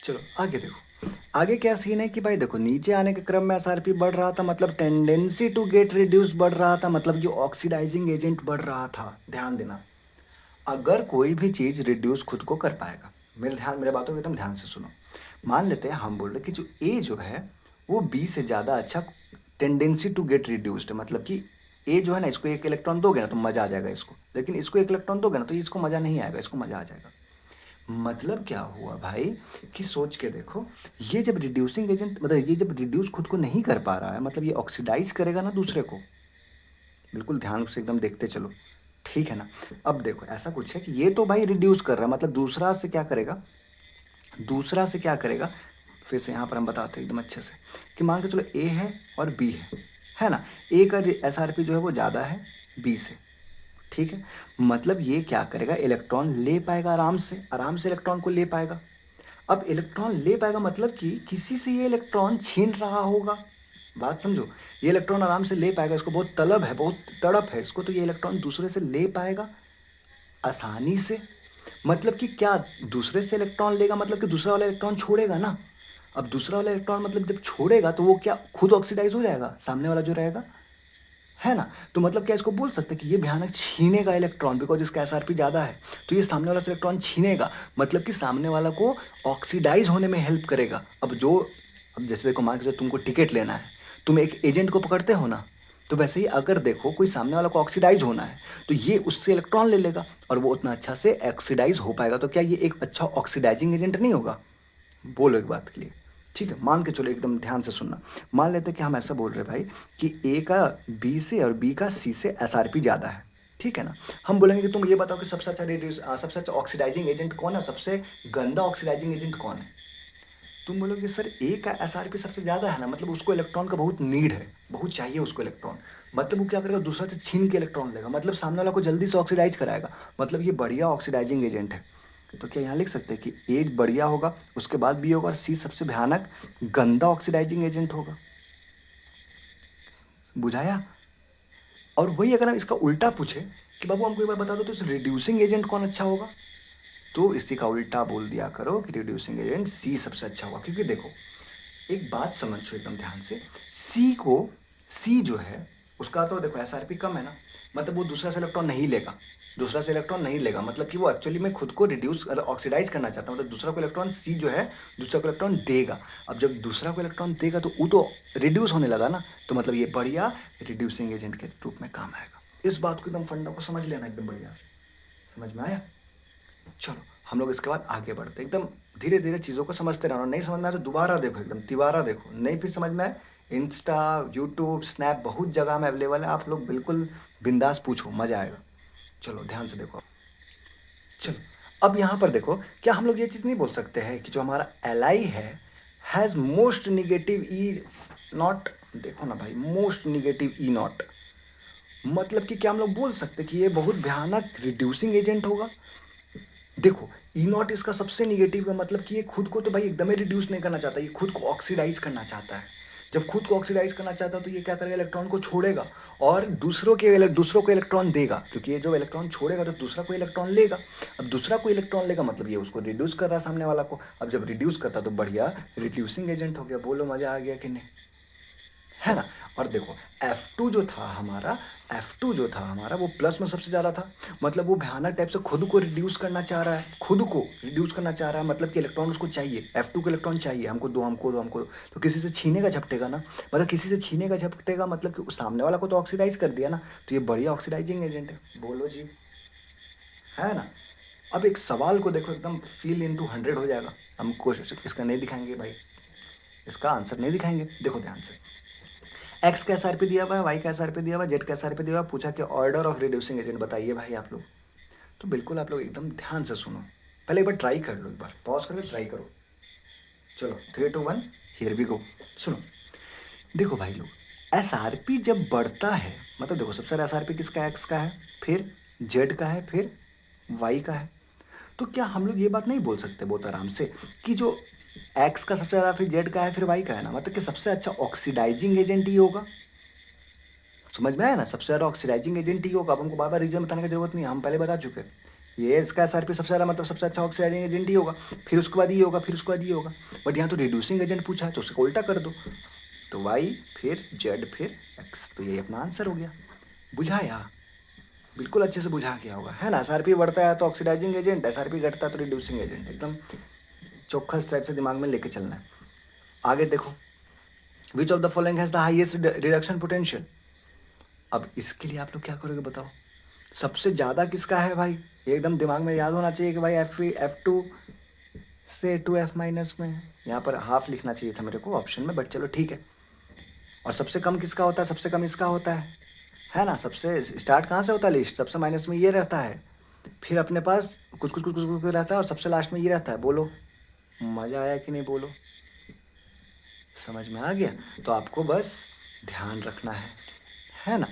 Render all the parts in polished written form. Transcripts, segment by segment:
चलो आगे देखो, आगे क्या सीन है कि भाई देखो नीचे आने के क्रम में एसआरपी बढ़ रहा था, मतलब टेंडेंसी टू गेट रिड्यूस बढ़ रहा था, मतलब ये ऑक्सीडाइजिंग एजेंट बढ़ रहा था। ध्यान देना, अगर कोई भी चीज़ रिड्यूस खुद को कर पाएगा, मेरे बातों को एकदम ध्यान से सुनो। मान लेते हैं हम बोल रहे कि जो ए जो है वो बी से ज़्यादा अच्छा टेंडेंसी टू गेट रिड्यूस्ड है, मतलब कि ए जो है ना, इसको एक इलेक्ट्रॉन दोगे ना तो मज़ा आ जाएगा इसको, लेकिन इसको एक इलेक्ट्रॉन दोगे ना तो इसको मज़ा नहीं आएगा, इसको मज़ा आ जाएगा। मतलब क्या हुआ भाई कि सोच के देखो, ये जब रिड्यूसिंग एजेंट मतलब ये जब रिड्यूस खुद को नहीं कर पा रहा है, मतलब ये ऑक्सीडाइज करेगा ना दूसरे को। बिल्कुल ध्यान से एकदम देखते चलो, ठीक है ना। अब देखो ऐसा कुछ है कि ये तो भाई रिड्यूस कर रहा है, मतलब दूसरा से क्या करेगा, दूसरा से क्या करेगा, फिर से यहाँ पर हम बताते हैं एकदम अच्छे से कि मान के चलो ए है और बी है ना। ए का एसआरपी जो है वो ज़्यादा है बी से, ठीक है। मतलब ये क्या करेगा, इलेक्ट्रॉन ले पाएगा आराम से इलेक्ट्रॉन को ले पाएगा। अब इलेक्ट्रॉन ले पाएगा मतलब कि किसी से ये इलेक्ट्रॉन छीन रहा होगा। बात समझो, ये इलेक्ट्रॉन आराम से ले पाएगा, इसको बहुत तलब है, बहुत तड़प है इसको, तो ये इलेक्ट्रॉन दूसरे से ले पाएगा आसानी से। मतलब कि क्या, दूसरे से इलेक्ट्रॉन लेगा मतलब कि दूसरा वाला इलेक्ट्रॉन छोड़ेगा ना। अब दूसरा वाला इलेक्ट्रॉन मतलब जब छोड़ेगा तो वो क्या खुद ऑक्सीडाइज हो जाएगा, सामने वाला जो रहेगा, है ना। तो मतलब क्या इसको बोल सकते हैं कि ये भयानक छीनेगा इलेक्ट्रॉन, बिकॉज इसका एसआरपी ज़्यादा है, तो ये सामने वाला से इलेक्ट्रॉन छीनेगा, मतलब कि सामने वाला को ऑक्सीडाइज होने में हेल्प करेगा। अब जैसे देखो मान के चलो तुमको टिकट लेना है, तुम एक एजेंट को पकड़ते हो ना, तो वैसे ही अगर देखो कोई सामने वाला को ऑक्सीडाइज होना है तो ये उससे इलेक्ट्रॉन ले लेगा और वो उतना अच्छा से ऑक्सीडाइज हो पाएगा, तो क्या ये एक अच्छा ऑक्सीडाइजिंग एजेंट नहीं होगा। बोलो एक बात के लिए, ठीक है। मान के चलो एकदम ध्यान से सुनना, मान लेते हैं कि हम ऐसा बोल रहे हैं भाई कि ए का बी से और बी का सी से एसआरपी ज़्यादा है, ठीक है ना। हम बोलेंगे कि तुम ये बताओ कि सबसे अच्छा ऑक्सीडाइजिंग एजेंट कौन है, सबसे गंदा ऑक्सीडाइजिंग एजेंट कौन है। तुम बोलोगे सर ए का एसआरपी सबसे ज़्यादा है ना, मतलब उसको इलेक्ट्रॉन का बहुत नीड है, बहुत चाहिए उसको इलेक्ट्रॉन, मतलब वो क्या करेगा दूसरा से छीन के इलेक्ट्रॉन लेगा, मतलब सामने वाला को जल्दी से ऑक्सीडाइज कराएगा, मतलब ये बढ़िया ऑक्सीडाइजिंग एजेंट है। तो क्या यहाँ लिख सकते हैं कि ए बढ़िया होगा, उसके बाद बी होगा और सी सबसे भयानक गंदा ऑक्सीडाइजिंग एजेंट होगा। बुझाया। और वही अगर हम इसका उल्टा पूछे कि बाबू हमको एक बार बता दो तो इस रिड्यूसिंग एजेंट कौन अच्छा होगा, तो इसी का उल्टा बोल दिया करो कि रिड्यूसिंग एजेंट सी सबसे अच्छा होगा। क्योंकि देखो एक बात समझो एकदम ध्यान से, सी जो है उसका तो देखो एसआरपी कम है ना, मतलब वो दूसरा से इलेक्ट्रॉन नहीं लेगा, दूसरा से इलेक्ट्रॉन नहीं लेगा, मतलब कि वो एक्चुअली में खुद को रिड्यूस ऑक्सीडाइज करना चाहता है, मतलब दूसरा को इलेक्ट्रॉन सी जो है दूसरा को इलेक्ट्रॉन देगा। अब जब दूसरा को इलेक्ट्रॉन देगा तो वो तो रिड्यूस होने लगा ना, तो मतलब ये बढ़िया रिड्यूसिंग एजेंट के रूप में काम आएगा। इस बात को एकदम फंडा को समझ लेना एकदम बढ़िया से, समझ में आया। चलो हम लोग इसके बाद आगे बढ़ते एकदम धीरे धीरे चीज़ों को समझते रहना, नहीं समझ में आया तो दोबारा देखो एकदम तिबारा देखो, नहीं फिर समझ में आए इंस्टा यूट्यूब स्नैप बहुत जगह में अवेलेबल है, आप लोग बिल्कुल बिंदास पूछो, मज़ा आएगा। चलो ध्यान से देखो, चलो अब यहाँ पर देखो, क्या हम लोग ये चीज़ नहीं बोल सकते हैं कि जो हमारा एल है has most negative E not, देखो ना भाई मोस्ट निगेटिव ई नॉट, मतलब कि क्या हम लोग बोल सकते हैं कि ये बहुत भयानक रिड्यूसिंग एजेंट होगा। देखो ई नॉट इसका सबसे निगेटिव है, मतलब कि ये खुद को तो भाई एकदम ही रिड्यूस नहीं करना चाहता, ये खुद को ऑक्सीडाइज करना चाहता है। जब खुद को ऑक्सीडाइज करना चाहता है तो ये क्या करेगा, इलेक्ट्रॉन को छोड़ेगा और दूसरों को इलेक्ट्रॉन देगा, क्योंकि ये जो इलेक्ट्रॉन छोड़ेगा तो दूसरा को इलेक्ट्रॉन लेगा। अब दूसरा को इलेक्ट्रॉन लेगा मतलब ये उसको रिड्यूस कर रहा है सामने वाला को, अब जब रिड्यूस करता तो बढ़िया रिड्यूसिंग एजेंट हो गया। बोलो मजा आ गया कि नहीं, है ना। और देखो F2 जो था हमारा वो प्लस में सबसे ज़्यादा था, मतलब वो भयानक टाइप से खुद को रिड्यूस करना चाह रहा है, खुद को रिड्यूस करना चाह रहा है, मतलब कि इलेक्ट्रॉन उसको चाहिए, F2 को इलेक्ट्रॉन चाहिए, हमको दो हमको दो हमको दो, तो किसी से छीनेगा झपटेगा ना, मतलब किसी से छीनेगा झपटेगा, मतलब कि उस सामने वाला को तो ऑक्सीडाइज कर दिया ना, तो ये बढ़िया ऑक्सीडाइजिंग एजेंट है। बोलो जी, है ना। अब एक सवाल को देखो एकदम फील इंटू 100 हो जाएगा, हम कोशिश इसका नहीं दिखाएंगे भाई, इसका आंसर नहीं दिखाएंगे। देखो ध्यान से, एक्स का एसआरपी दिया हुआ है, वाई का एसआरपी दिया हुआ है, जेड का एसआरपी दिया हुआ है, पूछा कि ऑर्डर ऑफ रिड्यूसिंग एजेंट बताइए भाई आप लोग। तो बिल्कुल आप लोग एकदम ध्यान से सुनो, पहले एक बार ट्राई कर लो, एक बार पॉज करके ट्राई करो। चलो 3 2 1 हियर वी गो। सुनो, देखो भाई लोग एसआरपी जब बढ़ता है, मतलब देखो सबसे ज़्यादा एसआरपी किसका है, एक्स का है, फिर जेड का है, फिर वाई का है। तो क्या हम लोग ये बात नहीं बोल सकते बहुत आराम से कि जो एक्स का सबसे ज़्यादा फिर जेड का है फिर वाई का है ना, मतलब कि सबसे अच्छा ऑक्सीडाइजिंग एजेंट ही होगा। समझ में आया ना, सबसे ज़्यादा ऑक्सीडाइजिंग एजेंट ही होगा। अब हमको बार बार रीजन बताने की जरूरत नहीं है, हम पहले बता चुके हैं। ये इसका एसआरपी सबसे ज़्यादा मतलब सबसे अच्छा ऑक्सीडाइजिंग एजेंट ही होगा, फिर उसके बाद ये होगा, फिर उसके बाद ये होगा। बट यहाँ तो रिड्यूसिंग एजेंट पूछा है तो उसको उल्टा कर दो, तो वाई फिर जेड फिर एक्स, तो ये अपना आंसर हो गया। बुझाया, बिल्कुल अच्छे से बुझा गया होगा, है ना। एसआरपी बढ़ता है तो ऑक्सीडाइजिंग एजेंट, एसआरपी घटता है तो रिड्यूसिंग एजेंट, एकदम चौखा टाइप से दिमाग में लेके चलना है। आगे देखो, which of the following has the highest reduction potential. अब इसके लिए आप लोग क्या करोगे बताओ, सबसे ज़्यादा किसका है भाई, ये एकदम दिमाग में याद होना चाहिए कि भाई F2 से 2F माइनस में है। यहाँ पर हाफ लिखना चाहिए था मेरे को ऑप्शन में, बट चलो ठीक है। और सबसे कम किसका होता है, सबसे कम इसका होता है ना। सबसे स्टार्ट कहाँ से होता है लिस्ट, सबसे माइनस में ये रहता है, फिर अपने पास कुछ कुछ कुछ कुछ कुछ रहता है और सबसे लास्ट में ये रहता है। बोलो मज़ा आया कि नहीं, बोलो समझ में आ गया। तो आपको बस ध्यान रखना है ना।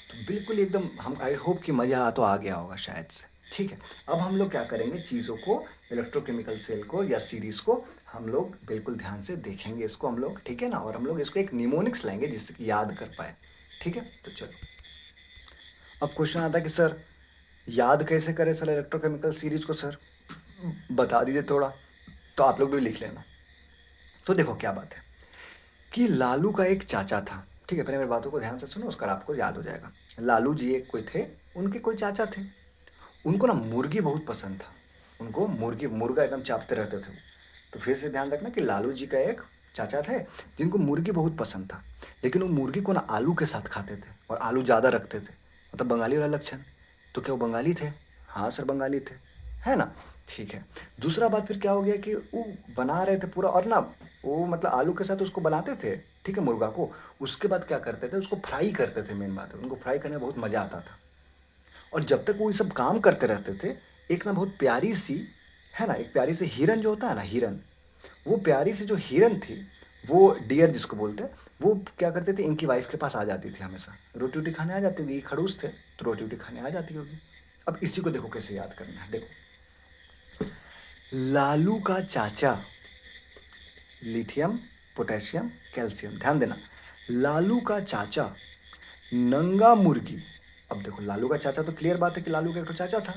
तो बिल्कुल एकदम, हम आई होप कि मज़ा तो आ गया होगा शायद से। ठीक है, अब हम लोग क्या करेंगे, चीज़ों को, इलेक्ट्रोकेमिकल सेल को या सीरीज़ को हम लोग बिल्कुल ध्यान से देखेंगे इसको हम लोग, ठीक है ना। और हम लोग इसको एक निमोनिक्स लाएंगे जिससे कि याद कर पाए, ठीक है। तो चलो, अब क्वेश्चन आता है कि सर याद कैसे करें सर इलेक्ट्रोकेमिकल सीरीज़ को, सर बता दीजिए थोड़ा। तो आप लोग भी लिख लेना। तो देखो क्या बात है कि लालू का एक चाचा था, ठीक है। पहले मेरी बातों को ध्यान से सुनो, उसका आपको याद हो जाएगा। लालू जी एक कोई थे, उनके कोई चाचा थे, उनको ना मुर्गी बहुत पसंद था, उनको मुर्गा एकदम चापते रहते थे। तो फिर से ध्यान रखना कि लालू जी का एक चाचा थे जिनको मुर्गी बहुत पसंद था, लेकिन वो मुर्गी को ना आलू के साथ खाते थे और आलू ज़्यादा रखते थे, मतलब बंगाली वाला लक्षण। तो क्या वो बंगाली थे? हाँ सर बंगाली थे, है ना। ठीक है, दूसरा बात फिर क्या हो गया कि वो बना रहे थे पूरा, और ना वो मतलब आलू के साथ उसको बनाते थे, ठीक है, मुर्गा को। उसके बाद क्या करते थे, उसको फ्राई करते थे। मेन बात है, उनको फ्राई करने में बहुत मज़ा आता था। और जब तक वो ये सब काम करते रहते थे, एक ना बहुत प्यारी सी, है ना, एक प्यारी सी हिरन जो होता है ना, हिरन, वो प्यारी सी जो हिरन थी, वो डियर जिसको बोलते हैं, वो क्या करते थे, इनकी वाइफ के पास आ जाती थी हमेशा, रोटी वोटी खाने आ जाती थी, ये खड़ूस थे तो रोटी वोटी खाने आ जाती होगी। अब इसी को देखो कैसे याद करना है, देखो लालू का चाचा, लिथियम पोटेशियम कैल्शियम, ध्यान देना, लालू का चाचा नंगा मुर्गी। अब देखो लालू का चाचा, तो क्लियर बात है कि लालू का एक तो चाचा था,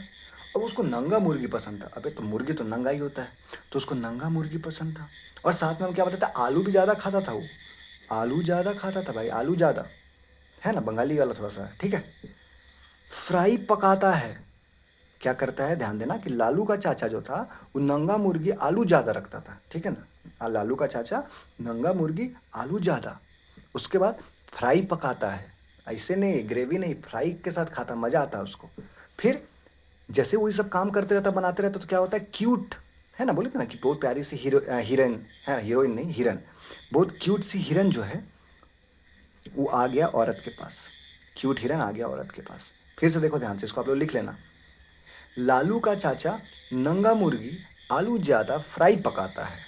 अब उसको नंगा मुर्गी पसंद था। अबे तो मुर्गी तो नंगा ही होता है, तो उसको नंगा मुर्गी पसंद था। और साथ में हम क्या बताते, आलू भी ज़्यादा खाता था वो, आलू ज़्यादा खाता था भाई, आलू ज़्यादा, है ना, बंगाली वाला थोड़ा सा, ठीक है। फ्राई पकाता है, क्या करता है, ध्यान देना कि लालू का चाचा जो था वो नंगा मुर्गी आलू ज़्यादा रखता था, ठीक है ना। लालू का चाचा नंगा मुर्गी आलू ज़्यादा, उसके बाद फ्राई पकाता है, ऐसे नहीं ग्रेवी नहीं, फ्राई के साथ खाता, मज़ा आता है उसको। फिर जैसे वो ये सब काम करते रहता, बनाते रहता, तो क्या होता है, क्यूट, है ना, बोले थे ना कि बहुत प्यारी सी हीरोइन, है ना, हीरोइन नहीं हिरन, बहुत क्यूट सी हिरन जो है वो आ गया औरत के पास, क्यूट हिरन आ गया औरत के पास। फिर से देखो ध्यान से, इसको आप लोग लिख लेना, लालू का चाचा नंगा मुर्गी आलू ज़्यादा फ्राई पकाता है,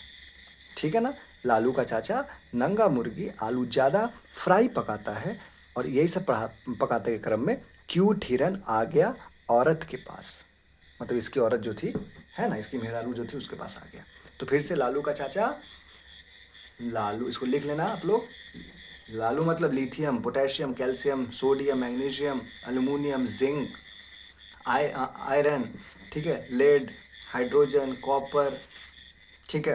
ठीक है ना। लालू का चाचा नंगा मुर्गी आलू ज़्यादा फ्राई पकाता है, और यही सब पकाते के क्रम में क्यूट हिरन आ गया औरत के पास, मतलब इसकी औरत जो थी, है ना, इसकी मेहरारू जो थी उसके पास आ गया। तो फिर से लालू का चाचा, लालू इसको लिख लेना आप लोग, लालू मतलब lithium potassium calcium sodium magnesium aluminium zinc iron, ठीक है, लेड हाइड्रोजन कॉपर, ठीक है।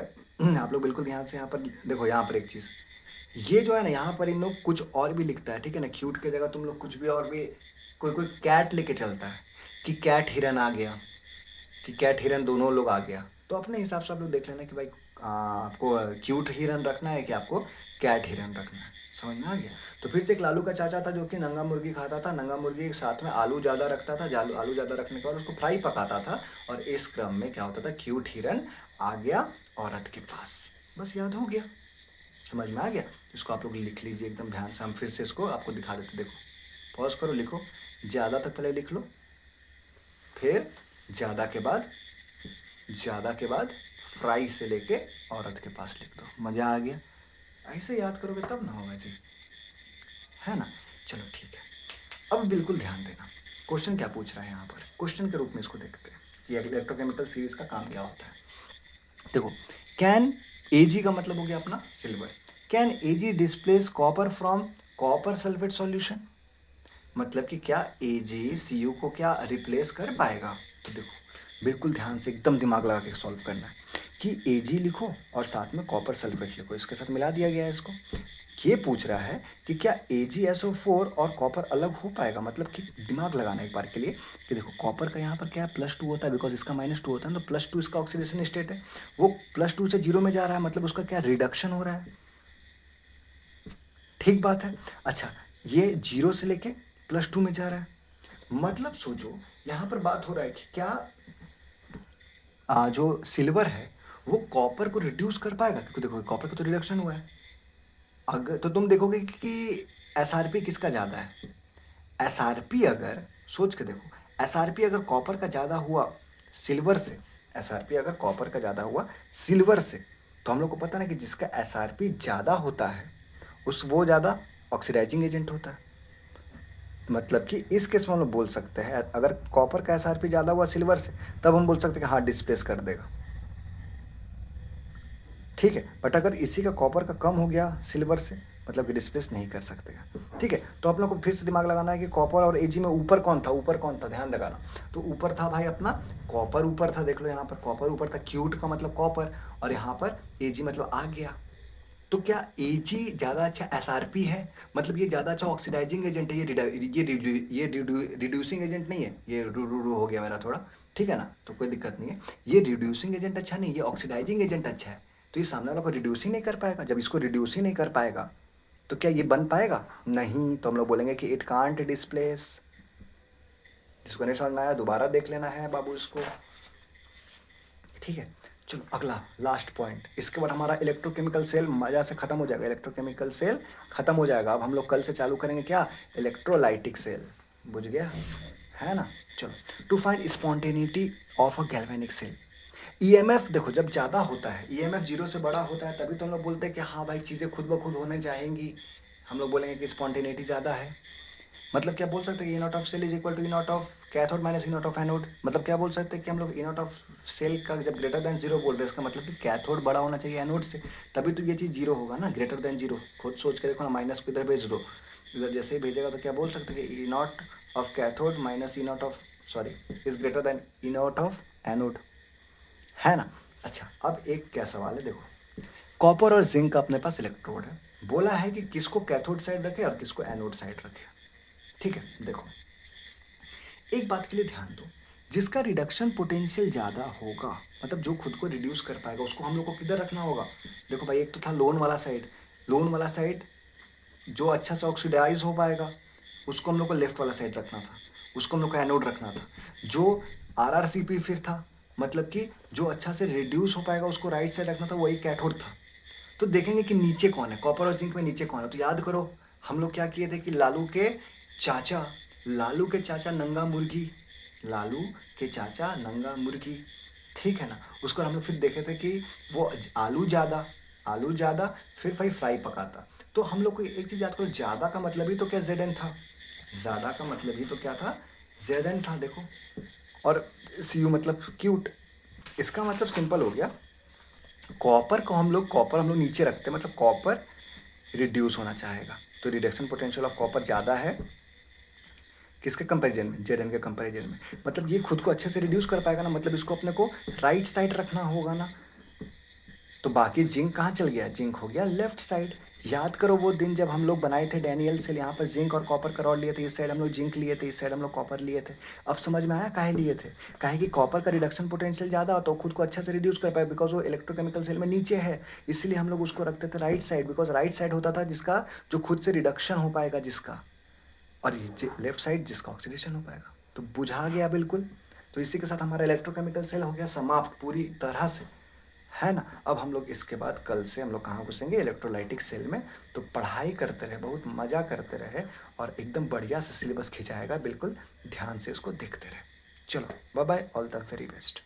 आप लोग बिल्कुल ध्यान से यहाँ पर देखो, यहाँ पर एक चीज़, ये जो है ना, यहाँ पर इन लोग कुछ और भी लिखता है, ठीक है ना, क्यूट की जगह तुम लोग कुछ भी और भी, कोई कोई कैट लेके चलता है कि कैट हिरन आ गया, कि कैट हिरन दोनों लोग आ गया। तो अपने हिसाब से आप लोग देख लेना कि भाई आपको क्यूट हिरन रखना है कि आपको कैट हिरन रखना है, समझ में आ गया। तो फिर से एक लालू का चाचा था जो कि नंगा मुर्गी खाता था, नंगा मुर्गी के साथ में आलू ज़्यादा रखता था, आलू ज़्यादा रखने के बाद उसको फ्राई पकाता था, और इस क्रम में क्या होता था, क्यूट हिरन आ गया औरत के पास। बस याद हो गया, समझ में आ गया। इसको आप लोग लिख लीजिए एकदम ध्यान से, हम फिर से इसको आपको दिखा देते, देखो पॉज करो, लिखो, ज़्यादा तक पहले लिख लो, फिर ज़्यादा के बाद फ्राई से लेके औरत के पास लिख दो, मज़ा आ गया। ऐसे याद करोगे तब ना होगा जी, है ना। चलो ठीक है, अब बिल्कुल ध्यान देना, क्वेश्चन क्या पूछ रहा है यहाँ पर, क्वेश्चन के रूप में इसको देखते हैं कि इलेक्ट्रोकेमिकल सीरीज का काम क्या होता है। देखो, कैन एजी का मतलब हो गया अपना silver, can AG displace copper from copper sulphate solution, मतलब कि क्या एजी सीयू को क्या रिप्लेस कर पाएगा। तो देखो बिल्कुल ध्यान से एकदम दिमाग लगा के सॉल्व करना है कि Ag लिखो और साथ में कॉपर सल्फेट लिखो, इसके साथ मिला दिया गया है इसको। ये पूछ रहा है कि क्या AgSO4 और कॉपर अलग हो पाएगा, मतलब कि दिमाग लगाना एक बार के लिए कि देखो कॉपर का यहाँ पर क्या है +2 होता है, बिकॉज इसका -2 होता है, तो +2 इसका ऑक्सीडेशन स्टेट है, वो +2 से 0 में जा रहा है, मतलब उसका क्या रिडक्शन हो रहा है। ठीक बात है। अच्छा, ये 0 से लेके +2 में जा रहा है, मतलब सोचो यहाँ पर बात हो रहा है कि क्या जो सिल्वर है वो कॉपर को रिड्यूस कर पाएगा, क्योंकि देखो कॉपर का तो रिडक्शन हुआ है। अगर तो तुम देखोगे कि SRP किसका ज़्यादा है। SRP अगर सोच के देखो, SRP अगर कॉपर का ज़्यादा हुआ सिल्वर से, SRP अगर कॉपर का ज़्यादा हुआ सिल्वर से, तो हम लोग को पता ना कि जिसका SRP ज़्यादा होता है वो ज़्यादा ऑक्सीडाइजिंग एजेंट होता है। मतलब कि इस केस में हम लोग बोल सकते हैं अगर कॉपर का SRP ज़्यादा हुआ सिल्वर से, तब हम बोल सकते हैं कि हाँ डिस्प्लेस कर देगा। ठीक है, बट अगर इसी का कॉपर का कम हो गया सिल्वर से, मतलब कि डिस्प्लेस नहीं कर सकते। ठीक है, तो आप लोग को फिर से दिमाग लगाना है कि कॉपर और Ag में ऊपर कौन था, ऊपर कौन था, ध्यान लगाना। तो ऊपर था भाई अपना कॉपर, ऊपर था, देख लो यहाँ पर कॉपर ऊपर था, क्यूट का मतलब कॉपर, और यहाँ पर Ag मतलब आ गया। तो क्या Ag ज़्यादा अच्छा SRP है, मतलब ये ज़्यादा अच्छा ऑक्सीडाइजिंग एजेंट है, ये रिड्यूसिंग एजेंट नहीं है, ये रू हो गया मेरा थोड़ा, ठीक है ना, तो कोई दिक्कत नहीं है। ये रिड्यूसिंग एजेंट अच्छा नहीं, ये ऑक्सीडाइजिंग एजेंट अच्छा है। तो ये सामने वाला को रिड्यूस ही नहीं कर पाएगा, जब इसको रिड्यूस ही नहीं कर पाएगा तो क्या ये बन पाएगा, नहीं। तो हम लोग बोलेंगे कि इट कांट डिस्प्लेस। जिसको नहीं समझ में आया दोबारा देख लेना है बाबू इसको। ठीक है, चलो अगला लास्ट पॉइंट, इसके बाद हमारा इलेक्ट्रोकेमिकल सेल मज़ा से ख़त्म हो जाएगा, इलेक्ट्रोकेमिकल सेल ख़त्म हो जाएगा। अब हम लोग कल से चालू करेंगे क्या, इलेक्ट्रोलाइटिक सेल, बुझ गया है ना। चलो, to find spontaneity of a galvanic cell. EMF देखो जब ज़्यादा होता है, EMF 0 से बड़ा होता है, तभी तो हम लोग बोलते हैं कि हाँ भाई चीज़ें खुद ब खुद होने जाएंगी, हम लोग बोलेंगे कि स्पॉन्टेनिटी ज़्यादा है। मतलब क्या बोल सकते हैं, E naught of cell is equal to E naught of cathode minus E naught of anode. मतलब क्या बोल सकते हैं कि हम लोग ई नॉट ऑफ सेल का जब ग्रेटर देन 0 बोल रहे हैं, इसका मतलब कि कैथोड बड़ा होना चाहिए एनोड से, तभी तो ये चीज़ 0 होगा ना, ग्रेटर देन 0। खुद सोच के देखो ना, माइनस को इधर भेज दो, इधर जैसे ही भेजेगा तो क्या बोल सकते हैं कि E naught of cathode minus E naught of sorry is greater than E naught of anode, है ना। अच्छा, अब एक क्या सवाल है, देखो कॉपर और जिंक का अपने पास इलेक्ट्रोड है, बोला है कि किसको कैथोड साइड रखे और किसको एनोड साइड रखे। ठीक है, देखो एक बात के लिए ध्यान दो, जिसका रिडक्शन पोटेंशियल ज़्यादा होगा, मतलब जो खुद को रिड्यूस कर पाएगा, उसको हम लोग को किधर रखना होगा। देखो भाई, एक तो था लोन वाला साइड, लोन वाला साइड जो अच्छा से ऑक्सीडाइज हो पाएगा उसको हम लोग को लेफ्ट वाला साइड रखना था, उसको हम लोग को एनोड रखना था। जो RRCP फिर था, मतलब कि जो अच्छा से रिड्यूस हो पाएगा उसको राइट साइड रखना था, वही कैथोड था। तो देखेंगे कि नीचे कौन है, कॉपर और जिंक में नीचे कौन है। तो याद करो हम लोग क्या किए थे कि चाचा लालू के चाचा नंगा मुर्गी, लालू के चाचा नंगा मुर्गी, ठीक है ना। उसको हम लोग फिर देखे थे कि वो आलू ज़्यादा, फिर भाई फ्राई पकाता। तो हम लोग को एक चीज़ याद करो, ज़्यादा का मतलब ही तो क्या ZN था, ज़्यादा का मतलब ही तो क्या था, ZN था, देखो। और CU मतलब क्यूट, इसका मतलब सिंपल हो गया, कॉपर हम लोग नीचे रखते हैं, मतलब कॉपर रिड्यूस होना चाहेगा, तो रिडक्शन पोटेंशियल ऑफ कॉपर ज़्यादा है किसके कंपैरिजन में, ZN के कंपैरिजन में। मतलब ये खुद को अच्छे से रिड्यूस कर पाएगा ना, मतलब इसको अपने को राइट साइड रखना होगा ना। तो बाकी जिंक कहाँ चल गया, जिंक हो गया लेफ्ट साइड। याद करो वो दिन जब हम लोग बनाए थे डैनियल से, यहाँ पर जिंक और कॉपर का रॉड लिए थे, इस साइड हम लोग जिंक लिए थे, इस साइड हम लोग कॉपर लिए थे। अब समझ में आया काहे लिए थे, काहे कि कॉपर का रिडक्शन पोटेंशियल ज़्यादा होता है, खुद को अच्छा से रिड्यूस कर पाए, बिकॉज वो इलेक्ट्रोकेमिकल सेल में नीचे है, इसलिए हम लोग उसको रखते थे right side, because right side होता था जिसका जो खुद से रिडक्शन हो पाएगा जिसका, और लेफ्ट साइड जिसका ऑक्सीडेशन हो पाएगा। तो बुझा गया बिल्कुल। तो इसी के साथ हमारा इलेक्ट्रोकेमिकल सेल हो गया समाप्त पूरी तरह से, है ना। अब हम लोग इसके बाद कल से हम लोग कहाँ घुसेंगे, इलेक्ट्रोलाइटिक सेल में। तो पढ़ाई करते रहे, बहुत मज़ा करते रहे, और एकदम बढ़िया से सिलेबस खिंचाएगा, बिल्कुल ध्यान से इसको देखते रहे। चलो bye bye, all the very best.